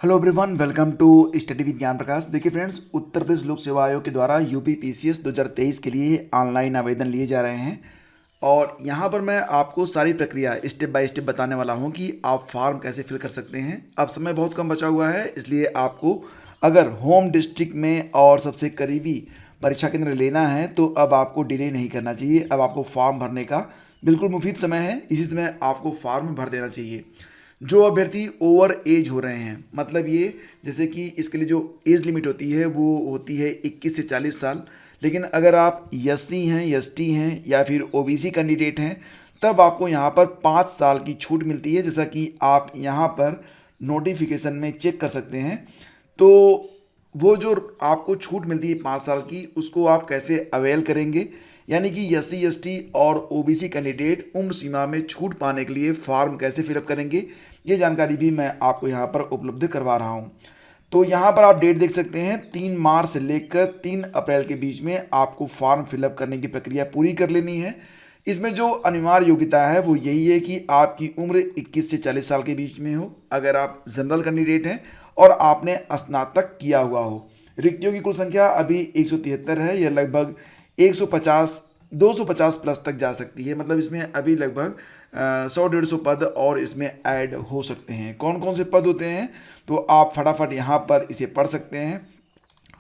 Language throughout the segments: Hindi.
Hello everyone, welcome to study with Gyan Prakash. देखिए फ्रेंड्स, उत्तर प्रदेश लोक सेवा आयोग के द्वारा यूपी पीसीएस 2023 के लिए ऑनलाइन आवेदन लिए जा रहे हैं और यहाँ पर मैं आपको सारी प्रक्रिया स्टेप बाय स्टेप बताने वाला हूँ कि आप फॉर्म कैसे फिल कर सकते हैं। अब समय बहुत कम बचा हुआ है, इसलिए आपको अगर होम डिस्ट्रिक्ट में और सबसे करीबी परीक्षा केंद्र लेना है तो अब आपको डिले नहीं करना चाहिए। अब आपको फॉर्म भरने का बिल्कुल मुफीद समय है, इसी समय आपको फॉर्म भर देना चाहिए। जो अभ्यर्थी ओवर एज हो रहे हैं, मतलब ये जैसे कि इसके लिए जो एज लिमिट होती है वो होती है 21 से 40 साल, लेकिन अगर आप एससी हैं, एसटी हैं या फिर ओबीसी कैंडिडेट हैं तब आपको यहाँ पर 5 साल की छूट मिलती है, जैसा कि आप यहाँ पर नोटिफिकेशन में चेक कर सकते हैं। तो वो जो आपको छूट मिलती है 5 साल की, उसको आप कैसे अवेल करेंगे, यानी कि एससी एसटी और ओबीसी कैंडिडेट उम्र सीमा में छूट पाने के लिए फॉर्म कैसे फिलअप करेंगे, ये जानकारी भी मैं आपको यहाँ पर उपलब्ध करवा रहा हूँ। तो यहाँ पर आप डेट देख सकते हैं, 3 मार्च से लेकर 3 अप्रैल के बीच में आपको फॉर्म फिलअप करने की प्रक्रिया पूरी कर लेनी है। इसमें जो अनिवार्य योग्यता है वो यही है कि आपकी उम्र 21 से 40 साल के बीच में हो, अगर आप जनरल कैंडिडेट हैं और आपने स्नातक किया हुआ हो। रिक्तियों की कुल संख्या अभी 173 है, यह लगभग 150 250 प्लस तक जा सकती है। मतलब इसमें अभी लगभग 100-150 पद और इसमें ऐड हो सकते हैं। कौन कौन से पद होते हैं तो आप फटाफट यहाँ पर इसे पढ़ सकते हैं।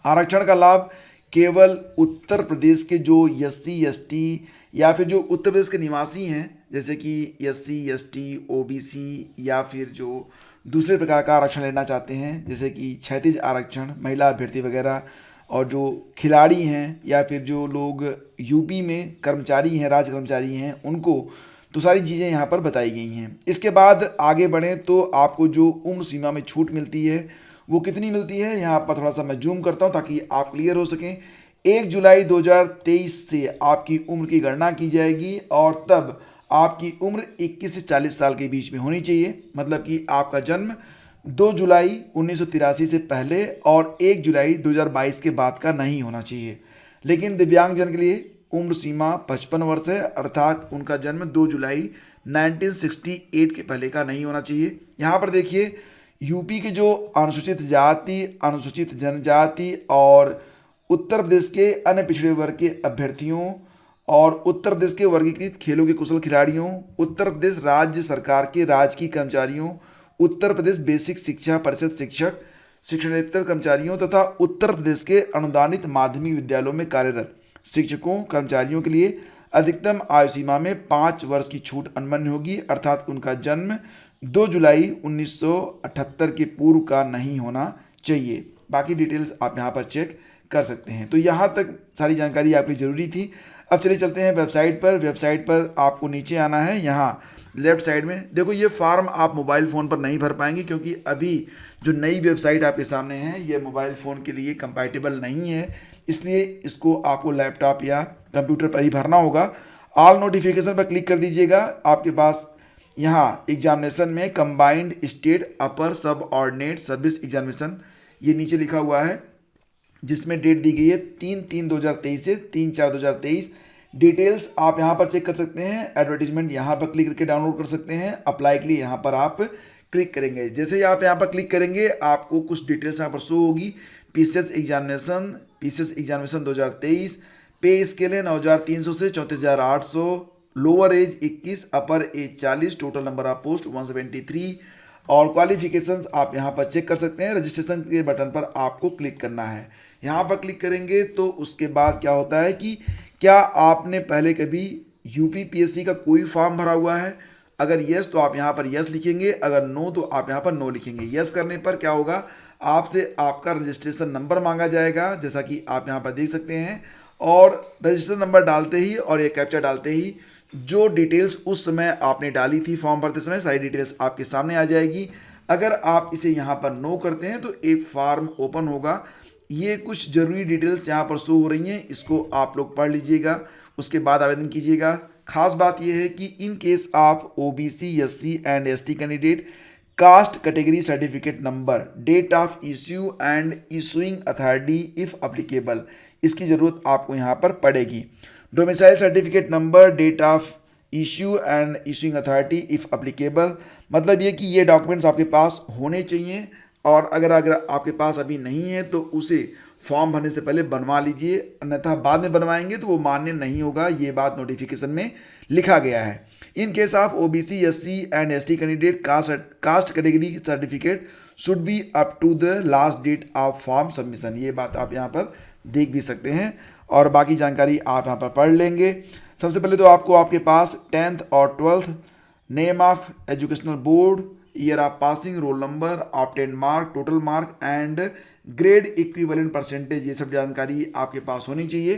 आरक्षण का लाभ केवल उत्तर प्रदेश के जो एससी एसटी या फिर जो उत्तर प्रदेश के निवासी हैं, जैसे कि एससी एसटी ओबीसी या फिर जो दूसरे प्रकार का आरक्षण लेना चाहते हैं, जैसे कि क्षैतिज आरक्षण, महिला अभ्यर्थी वगैरह, और जो खिलाड़ी हैं या फिर जो लोग यूपी में कर्मचारी हैं, राज्य कर्मचारी हैं, उनको तो सारी चीज़ें यहाँ पर बताई गई हैं। इसके बाद आगे बढ़ें तो आपको जो उम्र सीमा में छूट मिलती है वो कितनी मिलती है, यहाँ पर थोड़ा सा मैं जूम करता हूँ ताकि आप क्लियर हो सकें। 1 जुलाई 2023 से आपकी उम्र की गणना की जाएगी और तब आपकी उम्र 21 से 40 साल के बीच में होनी चाहिए। मतलब कि आपका जन्म 2 जुलाई 1983 से पहले और 1 जुलाई 2022 के बाद का नहीं होना चाहिए। लेकिन दिव्यांगजन के लिए उम्र सीमा 55 वर्ष है, अर्थात उनका जन्म 2 जुलाई 1968 के पहले का नहीं होना चाहिए। यहाँ पर देखिए, यूपी के जो अनुसूचित जाति, अनुसूचित जनजाति और उत्तर प्रदेश के अन्य पिछड़े वर्ग के अभ्यर्थियों और उत्तर प्रदेश के वर्गीकृत खेलों के कुशल खिलाड़ियों, उत्तर प्रदेश राज्य सरकार के राजकीय कर्मचारियों, उत्तर प्रदेश बेसिक शिक्षा परिषद शिक्षक, शिक्षणेतर कर्मचारियों तथा उत्तर प्रदेश के अनुदानित माध्यमिक विद्यालयों में कार्यरत शिक्षकों कर्मचारियों के लिए अधिकतम आयु सीमा में 5 वर्ष की छूट अनमन्य होगी, अर्थात उनका जन्म 2 जुलाई 1978 के पूर्व का नहीं होना चाहिए। बाकी डिटेल्स आप यहाँ पर चेक कर सकते हैं। तो यहाँ तक सारी जानकारी आपकी ज़रूरी थी। अब चलिए चलते हैं वेबसाइट पर। वेबसाइट पर आपको नीचे आना है, यहाँ लेफ्ट साइड में देखो, ये फॉर्म आप मोबाइल फ़ोन पर नहीं भर पाएंगे क्योंकि अभी जो नई वेबसाइट आपके सामने है ये मोबाइल फ़ोन के लिए कंपैटिबल नहीं है, इसलिए इसको आपको लैपटॉप या कंप्यूटर पर ही भरना होगा। ऑल नोटिफिकेशन पर क्लिक कर दीजिएगा। आपके पास यहाँ एग्जामिनेशन में कंबाइंड स्टेट अपर सब ऑर्डिनेट सर्विस एग्जामिनेशन ये नीचे लिखा हुआ है, जिसमें डेट दी गई है 3/3/2023 से 3/4/2023। डिटेल्स आप यहाँ पर चेक कर सकते हैं। एडवर्टीजमेंट यहाँ पर क्लिक करके डाउनलोड कर सकते हैं। अप्लाई के लिए यहाँ पर आप क्लिक करेंगे। जैसे ही आप यहाँ पर क्लिक करेंगे आपको कुछ डिटेल्स यहाँ पर शो होगी। पीसीएस एग्जामिनेशन 2023, पे स्केल है 9,300 से 34,800, lower age 21, upper age 40, total number of post 173 और क्वालिफिकेशंस आप यहाँ पर चेक कर सकते हैं। रजिस्ट्रेशन के बटन पर आपको क्लिक करना है। यहाँ पर क्लिक करेंगे तो उसके बाद क्या होता है कि क्या आपने पहले कभी यूपीपीएससी का कोई फॉर्म भरा हुआ है, अगर यस तो आप यहाँ पर यस लिखेंगे, अगर नो तो आप यहाँ पर नो लिखेंगे। यस करने पर क्या होगा, आपसे आपका रजिस्ट्रेशन नंबर मांगा जाएगा, जैसा कि आप यहाँ पर देख सकते हैं, और रजिस्ट्रेशन नंबर डालते ही और ये कैप्चा डालते ही जो डिटेल्स उस समय आपने डाली थी फॉर्म भरते समय, सारी डिटेल्स आपके सामने आ जाएगी। अगर आप इसे यहाँ पर नो करते हैं तो एक फॉर्म ओपन होगा। ये कुछ ज़रूरी डिटेल्स यहाँ पर शो हो रही हैं, इसको आप लोग पढ़ लीजिएगा, उसके बाद आवेदन कीजिएगा। खास बात यह है कि इन केस आप OBC SC and ST candidate, caste category certificate number, date of issue and issuing authority if applicable, इसकी ज़रूरत आपको यहाँ पर पड़ेगी। Domicile certificate number, date of issue and issuing authority if applicable, मतलब ये कि ये डॉक्यूमेंट्स आपके पास होने चाहिए। और अगर आपके पास अभी नहीं है तो उसे फॉर्म भरने से पहले बनवा लीजिए, अन्यथा बाद में बनवाएंगे तो वो मान्य नहीं होगा। ये बात नोटिफिकेशन में लिखा गया है। In case of OBC SC and ST candidate caste category certificate should be up to the last date of form submission. ये बात आप यहाँ पर देख भी सकते हैं और बाकी जानकारी आप यहाँ पर पढ़ लेंगे। सबसे पहले तो आपको आपके पास 10th और 12th, name of educational board, year of passing, roll number, obtain mark, total mark and grade equivalent percentage, ये सब जानकारी आपके पास होनी चाहिए।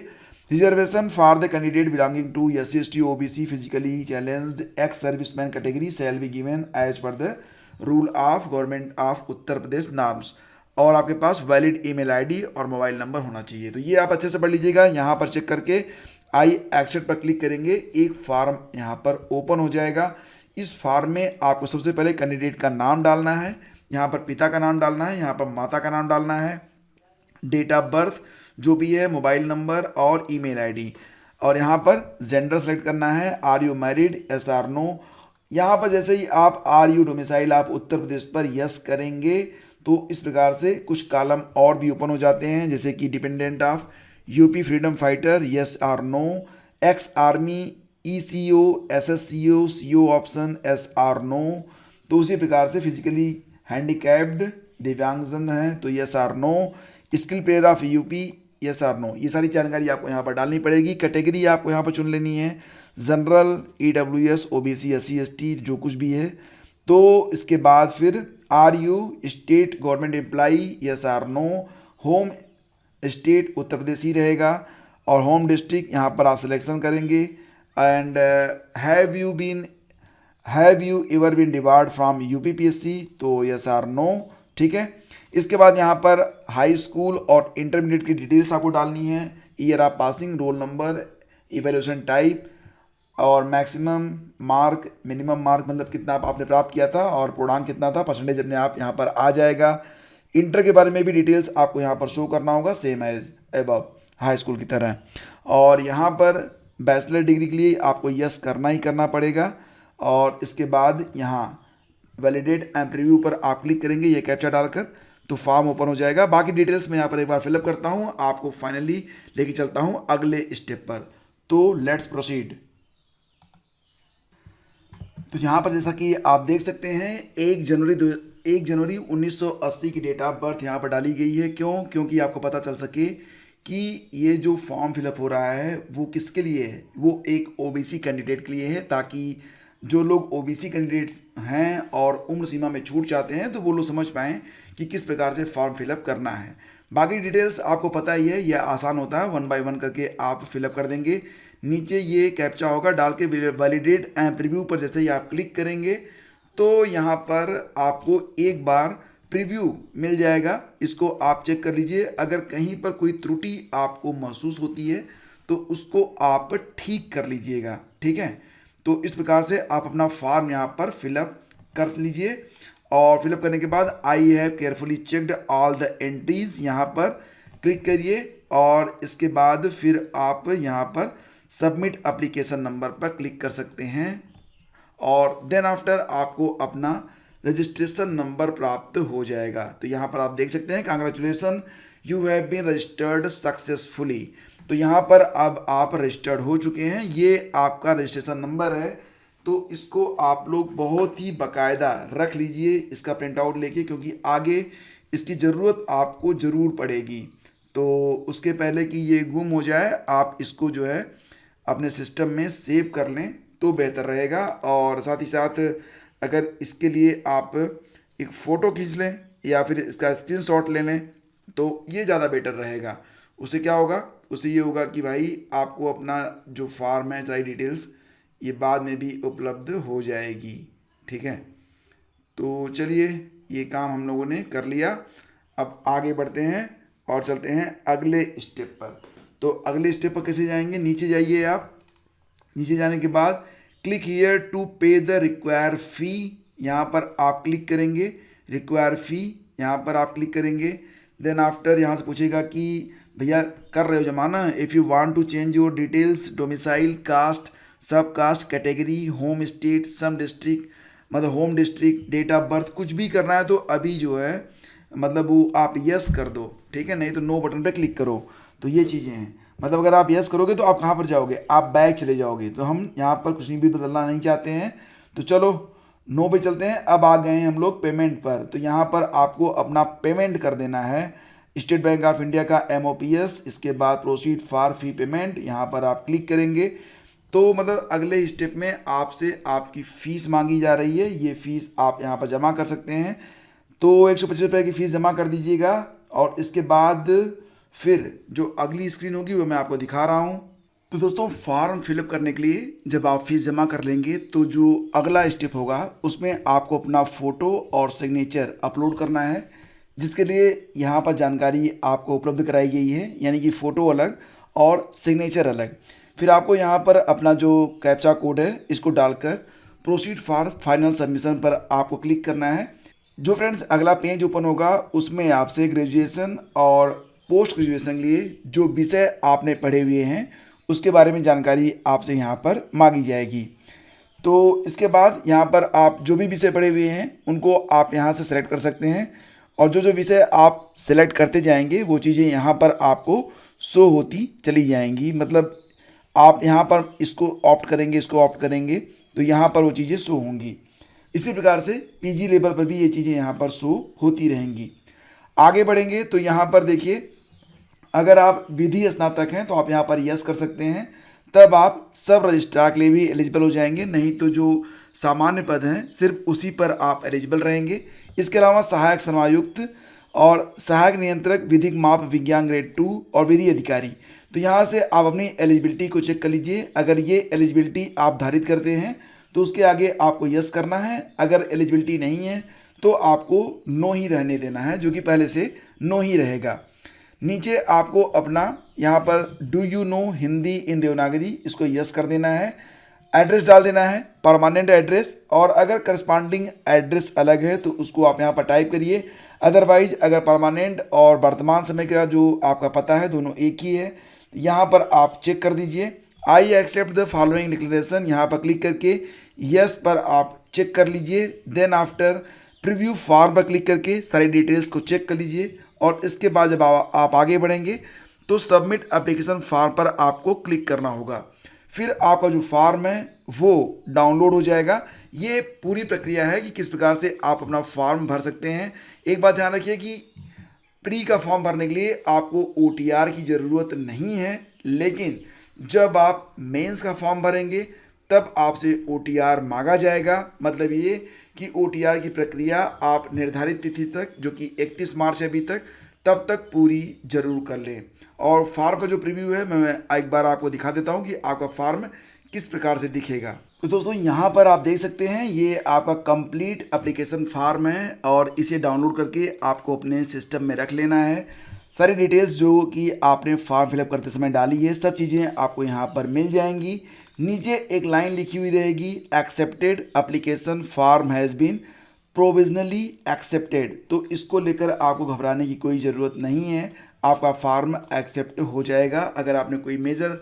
Reservation for the candidate belonging to SC ST OBC physically challenged ex serviceman category shall be given as per the rule of government of Uttar Pradesh norms. और आपके पास वैलिड ईमेल आईडी और मोबाइल नंबर होना चाहिए। तो ये आप अच्छे से पढ़ लीजिएगा। यहाँ पर चेक करके आई एक्सेप्ट पर क्लिक करेंगे, एक फॉर्म यहाँ पर ओपन हो जाएगा। इस फॉर्म में आपको सबसे पहले कैंडिडेट का नाम डालना है, यहाँ पर पिता का नाम डालना है, यहाँ पर माता का नाम डालना है, डेट ऑफ बर्थ जो भी है, मोबाइल नंबर और ईमेल आईडी, और यहाँ पर जेंडर सेलेक्ट करना है, are you married, yes or no. यहाँ पर जैसे ही आप आर यू डोमिसाइल आप उत्तर प्रदेश पर यस करेंगे तो इस प्रकार से कुछ कॉलम और भी ओपन हो जाते हैं, जैसे कि dependent of UP freedom fighter, yes or no, ex army, ECO, SSCO, CO option, yes or no. तो उसी प्रकार से फिजिकली हैंडीकैप्ड दिव्यांगजन है तो yes or no, skill player of UP, yes or no. ये सारी जानकारी आपको यहाँ पर डालनी पड़ेगी। कैटेगरी आपको यहाँ पर चुन लेनी है, general, EWS, OBC, SC ST जो कुछ भी है। तो इसके बाद फिर are you state government employee, yes or no, home state Uttar Pradesh ही रहेगा और होम डिस्ट्रिक्ट यहाँ पर आप सिलेक्शन करेंगे। And have you ever been debarred from UPPSC, तो यस आर नो, ठीक है। इसके बाद यहाँ पर हाई स्कूल और इंटरमीडिएट की डिटेल्स आपको डालनी है, year of passing, roll number, evaluation type और मैक्सिमम मार्क, मिनिमम मार्क मतलब कितना आपने प्राप्त किया था और पूर्णांक कितना था, परसेंटेज अपने आप यहाँ पर आ जाएगा। इंटर के बारे में भी डिटेल्स आपको यहाँ पर शो करना होगा, same as above high school की तरह। और यहाँ पर बैचलर डिग्री के लिए आपको यस करना ही करना पड़ेगा। और इसके बाद यहाँ वैलिडेट एंड प्रीव्यू पर आप क्लिक करेंगे ये कैप्चा डालकर, तो फॉर्म ओपन हो जाएगा। बाकी डिटेल्स मैं यहाँ पर एक बार फिलअप करता हूँ, आपको फाइनली लेके चलता हूँ अगले स्टेप पर। तो लेट्स प्रोसीड। तो यहाँ पर जैसा कि आप देख सकते हैं 1 जनवरी 1980 की डेट ऑफ बर्थ यहाँ पर डाली गई है। क्योंकि आपको पता चल सके कि ये जो फॉर्म फिलअप हो रहा है वो किसके लिए है, वो एक ओबीसी कैंडिडेट के लिए है, ताकि जो लोग ओबीसी कैंडिडेट्स हैं और उम्र सीमा में छूट चाहते हैं तो वो लोग समझ पाएँ कि किस प्रकार से फॉर्म फिलअप करना है। बाकी डिटेल्स आपको पता ही है, यह आसान होता है, 1 बाय 1 करके आप फिलअप कर देंगे। नीचे ये कैप्चा होगा, डाल के वैलिडेट एंड प्रीव्यू पर जैसे ही आप क्लिक करेंगे तो यहाँ पर आपको एक बार प्रीव्यू मिल जाएगा, इसको आप चेक कर लीजिए। अगर कहीं पर कोई त्रुटि आपको महसूस होती है तो उसको आप ठीक कर लीजिएगा, ठीक है। तो इस प्रकार से आप अपना फॉर्म यहाँ पर फिलअप कर लीजिए और फिलअप करने के बाद I have carefully checked all the entries यहाँ पर क्लिक करिए और इसके बाद फिर आप यहाँ पर सबमिट एप्लीकेशन नंबर पर क्लिक कर सकते हैं और देन आफ्टर आपको अपना रजिस्ट्रेशन नंबर प्राप्त हो जाएगा। तो यहाँ पर आप देख सकते हैं congratulation you have been registered successfully. तो यहाँ पर अब आप रजिस्टर्ड हो चुके हैं, ये आपका रजिस्ट्रेशन नंबर है। तो इसको आप लोग बहुत ही बाकायदा रख लीजिए इसका प्रिंट आउट लेके, क्योंकि आगे इसकी ज़रूरत आपको ज़रूर पड़ेगी। तो उसके पहले कि ये गुम हो जाए आप इसको जो है अपने सिस्टम में सेव कर लें तो बेहतर रहेगा। और साथ ही साथ अगर इसके लिए आप एक फ़ोटो खींच लें या फिर इसका स्क्रीनशॉट ले लें तो ये ज़्यादा बेटर रहेगा। उससे क्या होगा, उससे ये होगा कि भाई आपको अपना जो फॉर्म है सारी डिटेल्स ये बाद में भी उपलब्ध हो जाएगी, ठीक है। तो चलिए ये काम हम लोगों ने कर लिया, अब आगे बढ़ते हैं और चलते हैं अगले स्टेप पर। तो अगले स्टेप पर कैसे जाएंगे, नीचे जाइए आप। नीचे जाने के बाद क्लिक हियर टू पे द रिक्वायर फ़ी, यहाँ पर आप क्लिक करेंगे, रिक्वायर फ़ी यहाँ पर आप क्लिक करेंगे। देन आफ्टर यहाँ से पूछेगा कि भैया कर रहे हो जमा ना, if you want to change your details, domicile, caste, sub caste, category, home state, some district मतलब home district, date of birth कुछ भी करना है तो अभी जो है मतलब वो आप यस कर दो, ठीक है, नहीं तो नो बटन पे क्लिक करो। तो ये चीज़ें हैं, मतलब अगर आप यस करोगे तो आप कहाँ पर जाओगे, आप बैक चले जाओगे। तो हम यहाँ पर कुछ नहीं भी बदलना नहीं चाहते हैं, तो चलो नो पे चलते हैं। अब आ गए हैं हम लोग पेमेंट पर। तो यहाँ पर आपको अपना पेमेंट कर देना है स्टेट बैंक ऑफ इंडिया का MOPS, इसके बाद प्रोसीड फॉर फी पेमेंट, यहाँ पर आप क्लिक करेंगे। तो मतलब अगले स्टेप में आपसे आपकी फ़ीस मांगी जा रही है, ये फ़ीस आप यहाँ पर जमा कर सकते हैं। तो 125 रुपये की फ़ीस जमा कर दीजिएगा और इसके बाद फिर जो अगली स्क्रीन होगी वो मैं आपको दिखा रहा हूँ। तो दोस्तों फॉर्म फिलअप करने के लिए जब आप फीस जमा कर लेंगे तो जो अगला स्टेप होगा उसमें आपको अपना फ़ोटो और सिग्नेचर अपलोड करना है, जिसके लिए यहाँ पर जानकारी आपको उपलब्ध कराई गई है, यानी कि फ़ोटो अलग और सिग्नेचर अलग। फिर आपको यहाँ पर अपना जो कैप्चा कोड है इसको डालकर प्रोसीड फॉर फाइनल सबमिशन पर आपको क्लिक करना है। जो फ्रेंड्स अगला पेज ओपन होगा उसमें आपसे ग्रेजुएशन और पोस्ट ग्रेजुएशन के लिए जो विषय आपने पढ़े हुए हैं उसके बारे में जानकारी आपसे यहाँ पर मांगी जाएगी। तो इसके बाद यहाँ पर आप जो भी विषय पढ़े हुए हैं उनको आप यहाँ से सेलेक्ट कर सकते हैं और जो जो विषय आप सेलेक्ट करते जाएंगे वो चीज़ें यहाँ पर आपको शो होती चली जाएंगी। मतलब आप यहाँ पर इसको ऑप्ट करेंगे, इसको ऑप्ट करेंगे तो यहाँ पर वो चीज़ें शो होंगी। इसी प्रकार से PG लेवल पर भी ये चीज़ें यहाँ पर शो होती रहेंगी। आगे बढ़ेंगे तो यहाँ पर देखिए, अगर आप विधि स्नातक हैं तो आप यहाँ पर यस कर सकते हैं, तब आप सब रजिस्ट्रार के लिए भी एलिजिबल हो जाएंगे। नहीं तो जो सामान्य पद हैं सिर्फ उसी पर आप एलिजिबल रहेंगे। इसके अलावा सहायक समायुक्त और सहायक नियंत्रक विधिक माप विज्ञान ग्रेड 2 और विधि अधिकारी, तो यहाँ से आप अपनी एलिजिबिलिटी को चेक कर लीजिए। अगर ये एलिजिबिलिटी आप धारित करते हैं तो उसके आगे आपको यस करना है, अगर एलिजिबिलिटी नहीं है तो आपको नो ही रहने देना है, जो कि पहले से नो ही रहेगा। नीचे आपको अपना यहाँ पर डू यू नो हिंदी इन देवनागरी, इसको यस कर देना है। एड्रेस डाल देना है, परमानेंट एड्रेस, और अगर करस्पॉन्डिंग एड्रेस अलग है तो उसको आप यहाँ पर टाइप करिए। अदरवाइज अगर परमानेंट और वर्तमान समय का जो आपका पता है दोनों एक ही है, यहाँ पर आप चेक कर दीजिए। I accept the following declaration, यहाँ पर क्लिक करके यस पर आप चेक कर लीजिए। देन आफ्टर प्रीव्यू फॉर्म पर क्लिक करके सारी डिटेल्स को चेक कर लीजिए और इसके बाद जब आप आगे बढ़ेंगे तो सबमिट एप्लीकेशन फॉर्म पर आपको क्लिक करना होगा। फिर आपका जो फॉर्म है वो डाउनलोड हो जाएगा। ये पूरी प्रक्रिया है कि किस प्रकार से आप अपना फॉर्म भर सकते हैं। एक बात ध्यान रखिए कि प्री का फॉर्म भरने के लिए आपको OTR की ज़रूरत नहीं है, लेकिन जब आप मेंस का फॉर्म भरेंगे तब आपसे OTR मांगा जाएगा। मतलब ये कि OTR की प्रक्रिया आप निर्धारित तिथि तक, जो कि 31 मार्च है अभी तक, तब तक पूरी जरूर कर लें। और फॉर्म का जो प्रीव्यू है मैं एक बार आपको दिखा देता हूँ कि आपका फॉर्म किस प्रकार से दिखेगा। तो दोस्तों यहाँ पर आप देख सकते हैं ये आपका कंप्लीट एप्लीकेशन फॉर्म है और इसे डाउनलोड करके आपको अपने सिस्टम में रख लेना है। सारी डिटेल्स जो कि आपने फॉर्म फिलअप करते समय डाली है सब चीज़ें आपको यहाँ पर मिल जाएंगी। नीचे एक लाइन लिखी हुई रहेगी, accepted application form has been provisionally accepted. तो इसको लेकर आपको घबराने की कोई ज़रूरत नहीं है, आपका फॉर्म एक्सेप्ट हो जाएगा अगर आपने कोई मेजर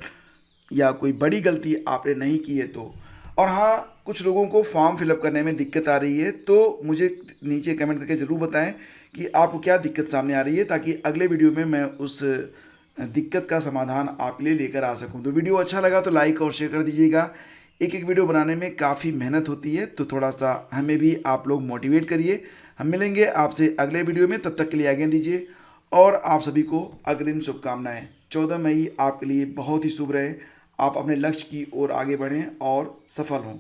या कोई बड़ी गलती आपने नहीं की है तो। और हाँ, कुछ लोगों को फॉर्म फिलअप करने में दिक्कत आ रही है तो मुझे नीचे कमेंट करके ज़रूर बताएं कि आपको क्या दिक्कत सामने आ रही है, ताकि अगले वीडियो में मैं उस दिक्कत का समाधान आपके लिए लेकर आ सकूं। तो वीडियो अच्छा लगा तो लाइक और शेयर कर दीजिएगा। एक एक वीडियो बनाने में काफ़ी मेहनत होती है तो थोड़ा सा हमें भी आप लोग मोटिवेट करिए। हम मिलेंगे आपसे अगले वीडियो में, तब तक के लिए आज्ञा दीजिए और आप सभी को अग्रिम शुभकामनाएं। 14 मई आपके लिए बहुत ही शुभ रहे, आप अपने लक्ष्य की ओर आगे बढ़ें और सफल हों।